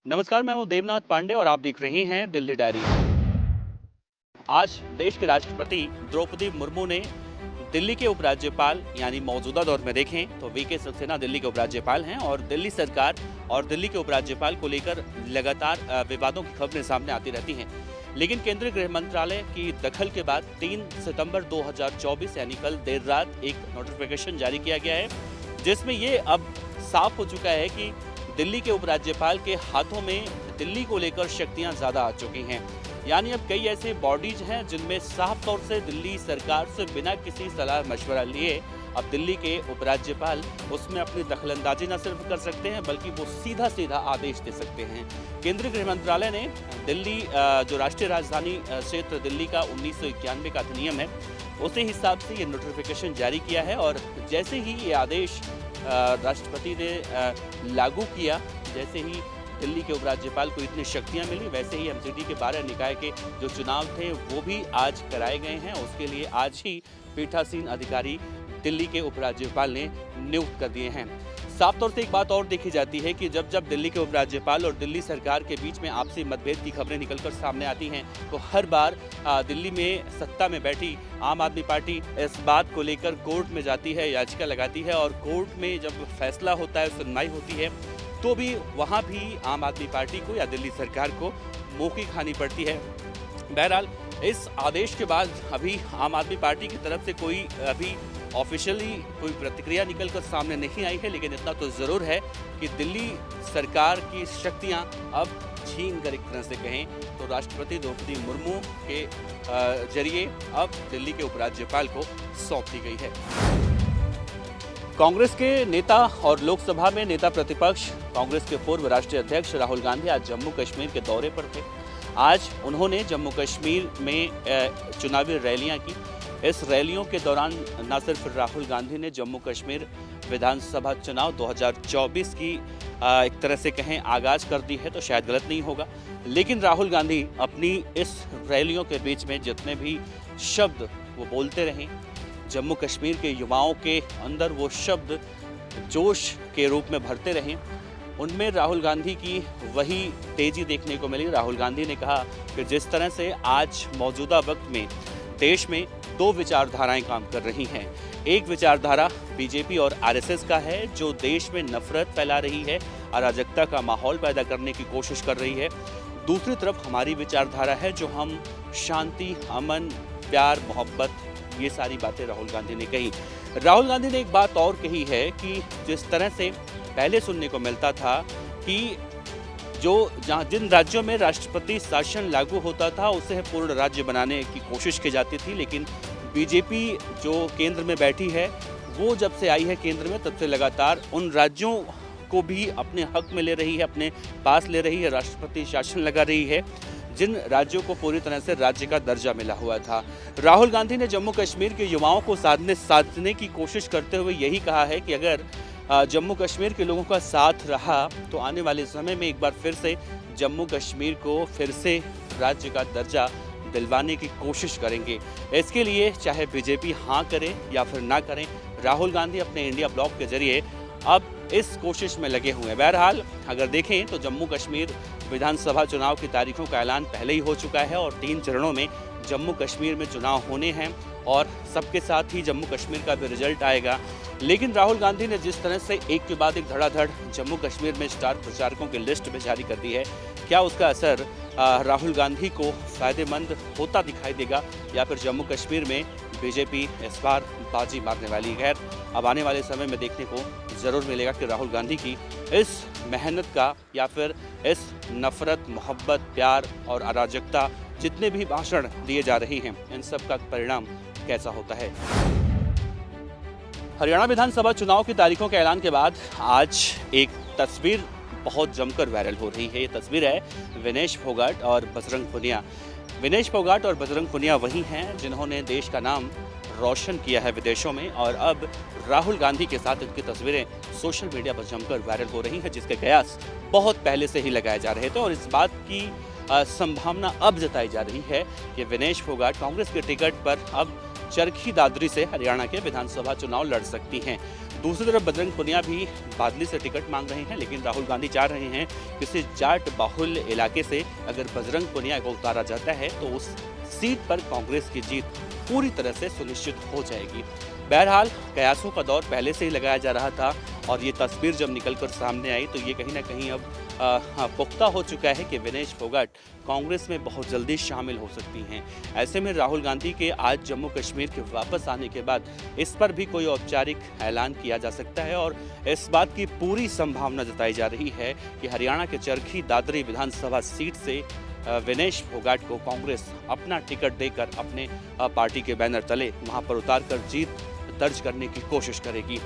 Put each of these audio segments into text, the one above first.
नमस्कार, मैं हूं देवनाथ पांडे और आप देख रहे हैं दिल्ली डायरी। आज देश के राष्ट्रपति द्रौपदी मुर्मू ने दिल्ली के उपराज्यपाल यानी मौजूदा दौर में देखें तो वीके सक्सेना दिल्ली के उपराज्यपाल हैं और दिल्ली सरकार और दिल्ली के उपराज्यपाल को लेकर लगातार विवादों की खबरें सामने आती रहती हैं। लेकिन केंद्रीय गृह मंत्रालय की दखल के बाद 3 सितंबर 2024 यानी कल देर रात एक नोटिफिकेशन जारी किया गया है, जिसमें ये अब साफ हो चुका है कि दिल्ली के उपराज्यपाल के हाथों में दिल्ली को लेकर शक्तियां ज्यादा आ चुकी हैं। यानी अब कई ऐसे बॉडीज हैं जिनमें साफ तौर से दिल्ली सरकार से बिना किसी सलाह मशवरा लिए अब दिल्ली के उपराज्यपाल उसमें अपनी दखलंदाजी न सिर्फ कर सकते हैं बल्कि वो सीधा सीधा आदेश दे सकते हैं। केंद्रीय गृह मंत्रालय ने दिल्ली जो राष्ट्रीय राजधानी क्षेत्र दिल्ली का 1991 का अधिनियम है उसी हिसाब से ये नोटिफिकेशन जारी किया है और जैसे ही ये आदेश राष्ट्रपति ने लागू किया, जैसे ही दिल्ली के उपराज्यपाल को इतनी शक्तियां मिली, वैसे ही एमसीडी के 12 निकाय के जो चुनाव थे वो भी आज कराए गए हैं। उसके लिए आज ही पीठासीन अधिकारी दिल्ली के उपराज्यपाल ने नियुक्त कर दिए हैं। साफ तौर से एक बात और देखी जाती है कि जब जब दिल्ली के उपराज्यपाल और दिल्ली सरकार के बीच में आपसी मतभेद की खबरें निकलकर सामने आती हैं तो हर बार दिल्ली में सत्ता में बैठी आम आदमी पार्टी इस बात को लेकर कोर्ट में जाती है, याचिका लगाती है और कोर्ट में जब फैसला होता है, सुनवाई होती है तो भी वहाँ भी आम आदमी पार्टी को या दिल्ली सरकार को मुँह की खानी पड़ती है। बहरहाल इस आदेश के बाद अभी आम आदमी पार्टी की तरफ से कोई अभी ऑफिशियली कोई प्रतिक्रिया निकलकर सामने नहीं आई है, लेकिन इतना तो ज़रूर है कि दिल्ली सरकार की शक्तियां अब छीन कर एक तरह से कहें तो राष्ट्रपति द्रौपदी मुर्मू के जरिए अब दिल्ली के उपराज्यपाल को सौंप दी गई है। कांग्रेस के नेता और लोकसभा में नेता प्रतिपक्ष कांग्रेस के पूर्व राष्ट्रीय अध्यक्ष राहुल गांधी आज जम्मू कश्मीर के दौरे पर थे। आज उन्होंने जम्मू कश्मीर में चुनावी रैलियां की। इस रैलियों के दौरान न सिर्फ राहुल गांधी ने जम्मू कश्मीर विधानसभा चुनाव 2024 की एक तरह से कहें आगाज कर दी है तो शायद गलत नहीं होगा, लेकिन राहुल गांधी अपनी इस रैलियों के बीच में जितने भी शब्द वो बोलते रहे, जम्मू कश्मीर के युवाओं के अंदर वो शब्द जोश के रूप में भरते रहे, उनमें राहुल गांधी की वही तेजी देखने को मिली। राहुल गांधी ने कहा कि जिस तरह से आज मौजूदा वक्त में देश में दो विचारधाराएं काम कर रही हैं। एक विचारधारा बीजेपी और आरएसएस का है जो देश में नफरत फैला रही है, अराजकता का माहौल पैदा करने की कोशिश कर रही है। दूसरी तरफ हमारी विचारधारा है जो हम शांति, अमन, प्यार, मोहब्बत, ये सारी बातें राहुल गांधी ने कही। राहुल गांधी ने एक बात और कही है कि जिस तरह से पहले सुनने को मिलता था कि जिन राज्यों में राष्ट्रपति शासन लागू होता था उसे पूर्ण राज्य बनाने की कोशिश की जाती थी, लेकिन बीजेपी जो केंद्र में बैठी है वो जब से आई है केंद्र में तब से लगातार उन राज्यों को भी अपने हक में ले रही है, अपने पास ले रही है, राष्ट्रपति शासन लगा रही है जिन राज्यों को पूरी तरह से राज्य का दर्जा मिला हुआ था। राहुल गांधी ने जम्मू कश्मीर के युवाओं को साधने की कोशिश करते हुए यही कहा है कि अगर जम्मू कश्मीर के लोगों का साथ रहा तो आने वाले समय में एक बार फिर से जम्मू कश्मीर को फिर से राज्य का दर्जा दिलवाने की कोशिश करेंगे। इसके लिए चाहे बीजेपी हाँ करे या फिर ना करें, राहुल गांधी अपने इंडिया ब्लॉक के जरिए अब इस कोशिश में लगे हुए हैं। बहरहाल अगर देखें तो जम्मू कश्मीर विधानसभा चुनाव की तारीखों का ऐलान पहले ही हो चुका है और 3 चरणों में जम्मू कश्मीर में चुनाव होने हैं और सबके साथ ही जम्मू कश्मीर का भी रिजल्ट आएगा। लेकिन राहुल गांधी ने जिस तरह से एक के बाद एक धड़ाधड़ जम्मू कश्मीर में स्टार प्रचारकों की लिस्ट भी जारी कर दी है, क्या उसका असर राहुल गांधी को फायदेमंद होता दिखाई देगा या फिर जम्मू कश्मीर में बीजेपी इस बार बाजी मारने वाली है? अब आने वाले समय में देखने को ज़रूर मिलेगा कि राहुल गांधी की इस मेहनत का या फिर इस नफरत, मोहब्बत, प्यार और अराजकता जितने भी भाषण दिए जा रहे हैं इन सब का परिणाम कैसा होता है। हरियाणा विधानसभा चुनाव की तारीखों के ऐलान के बाद आज एक तस्वीर बहुत जमकर वायरल हो रही है। ये तस्वीर है विनेश फोगाट और बजरंग पुनिया। विनेश फोगाट और बजरंग पुनिया वही हैं जिन्होंने देश का नाम रोशन किया है विदेशों में और अब राहुल गांधी के साथ इनकी तस्वीरें सोशल मीडिया पर जमकर वायरल हो रही हैं, जिसके कयास बहुत पहले से ही लगाए जा रहे थे और इस बात की संभावना अब जताई जा रही है कि विनेश फोगाट कांग्रेस के टिकट पर अब चरखी दादरी से हरियाणा के विधानसभा चुनाव लड़ सकती हैं। दूसरी तरफ बजरंग पुनिया भी बादली से टिकट मांग रहे हैं, लेकिन राहुल गांधी चाह रहे हैं किसी जाट बाहुल्य इलाके से अगर बजरंग पुनिया को उतारा जाता है तो उस सीट पर कांग्रेस की जीत पूरी तरह से सुनिश्चित हो जाएगी। बहरहाल कयासों का दौर पहले से ही लगाया जा रहा था और ये तस्वीर जब निकलकर सामने आई तो ये कहीं ना कहीं अब पुख्ता हो चुका है कि विनेश फोगाट कांग्रेस में बहुत जल्दी शामिल हो सकती हैं। ऐसे में राहुल गांधी के आज जम्मू कश्मीर के वापस आने के बाद इस पर भी कोई औपचारिक ऐलान किया जा सकता है और इस बात की पूरी संभावना जताई जा रही है कि हरियाणा के चरखी दादरी विधानसभा सीट से विनेश फोगाट को कांग्रेस अपना टिकट देकर अपने पार्टी के बैनर तले वहां पर उतारकर जीत दर्ज करने की कोशिश करेगी।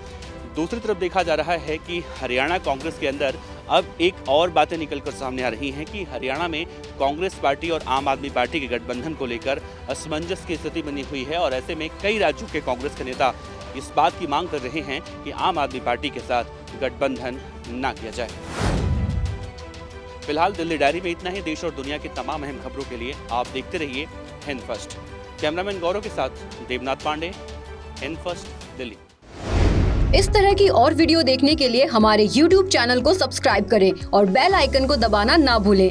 दूसरी तरफ देखा जा रहा है कि हरियाणा कांग्रेस के अंदर अब एक और बातें निकलकर सामने आ रही हैं कि हरियाणा में कांग्रेस पार्टी और आम आदमी पार्टी के गठबंधन को लेकर असमंजस की स्थिति बनी हुई है और ऐसे में कई राज्यों के कांग्रेस के नेता इस बात की मांग कर रहे हैं कि आम आदमी पार्टी के साथ गठबंधन न किया जाए। फिलहाल दिल्ली डायरी में इतना ही। देश और दुनिया की तमाम अहम खबरों के लिए आप देखते रहिए हिंद फर्स्ट। कैमरामैन गौरव के साथ देवनाथ पांडे, हिंद फर्स्ट, दिल्ली। इस तरह की और वीडियो देखने के लिए हमारे YouTube चैनल को सब्सक्राइब करें और बेल आइकन को दबाना ना भूलें।